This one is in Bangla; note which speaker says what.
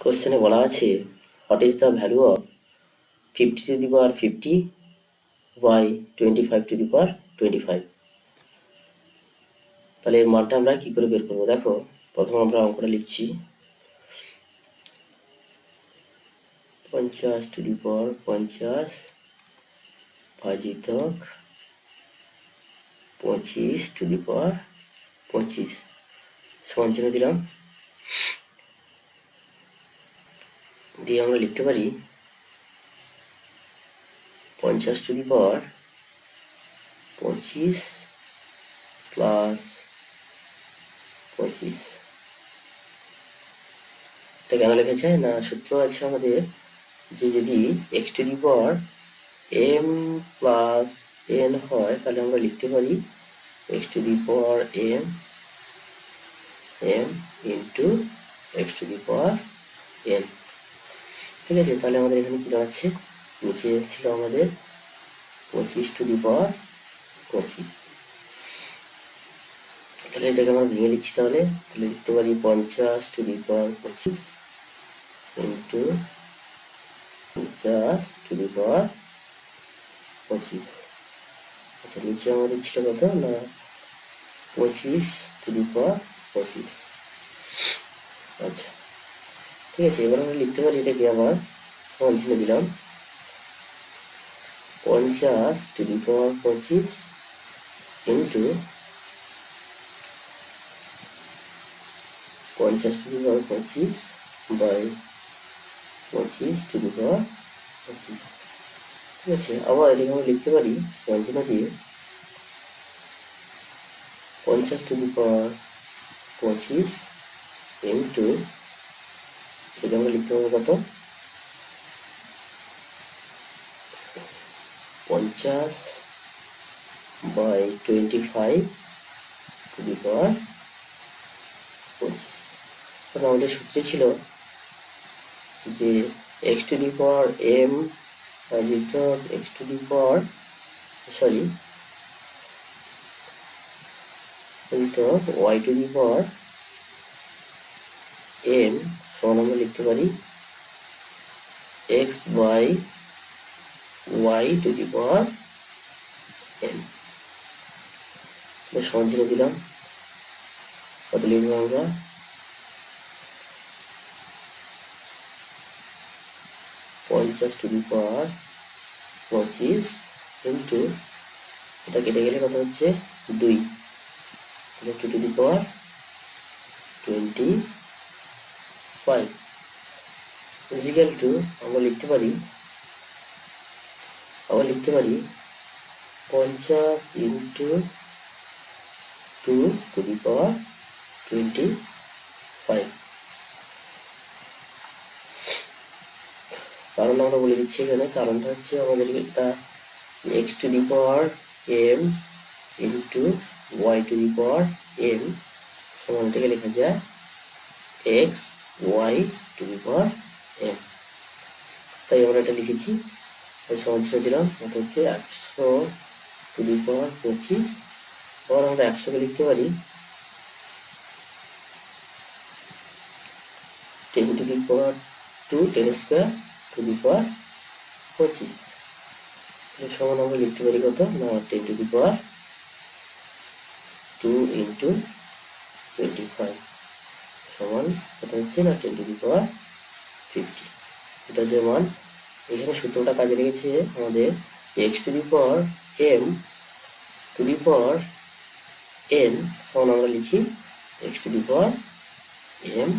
Speaker 1: কোশ্চেনে বলা আছে what is the value of 50 to the power 50 by 25 to the power 25। তাহলে এর মানটা আমরা কি করে বের করবো? দেখো, প্রথমে আমরা অঙ্কটা লিখছি। 50 to the power 50 ভাজিতক 25 to the power 25 সমান চিহ্ন দিলাম। দিয়ে আমরা লিখতে পারি 50 to the power 25 প্লাস 25। এটা কেন লেখা যায় না, সূত্র আছে আমাদের যে যদি x to the power m plus n হয় তাহলে আমরা লিখতে পারি x to the power m into x to the power n। ঠিক আছে, তাহলে আমাদের এখানে কি দাঁড়াচ্ছে, নিচে ছিল আমাদের 25 to the power 25। তাহলে এটাকে আমরা ভেঙে লিখছি। তাহলে লিখতে পারি 50 to the power 25 into 50 to the power 25। আচ্ছা, নিচে আমাদের ছিল কত না 25 to the power 25। আচ্ছা, ঠিক আছে, এবার আমরা লিখতে পারি এটাকে আবার সমান চিহ্ন দিলাম 50 to the power 25 into 50 to the power 25 by 25 to the power 25। ঠিক আছে, আবার এটাকে আমরা লিখতে পারি সমান চিহ্ন দিয়ে 50 to the power 25 ইন্টু এটাকে আমরা লিখতে পারবো কত 50 বাই 25 to the power 25। কারণ আমাদের সূত্রে ছিল যে x to the power m ভাজিতক x to the power ভাজিতক y to the power n সমান আমরা লিখতে পারি x by y to the power n। সমান চিহ্ন দিলাম। কত লিখবো আমরা 50 to the power 25 ইন্টু এটা কেটে গেলে কত হচ্ছে 2, তাহলে 2 to the power 25 equal to আমরা লিখতে পারি 50 ইন্টু 2 to the power 25। কারণ আমরা বলে দিচ্ছি এখানে, কারণটা হচ্ছে আমাদের এটা x to the power m into y to the power m সমান থেকে লেখা যায় x y to the power m। তাই আমরা এটা লিখেছি, সমান চিহ্ন দিলাম। এটা হচ্ছে 100 to the power 25। আবার আমরা 100 কে লিখতে পারি 10 to the power 2 10 square to the power 25। সমান আমরা লিখতে পারি কত না 10 to the power 2 ইন্টু 25 সমান কত হচ্ছে না 10 to the power 50। এটা যে মান, এখানে সূত্রটা কাজে লেগেছে আমাদের x to the power m to the power n সমান আমরা লিখি x to the power m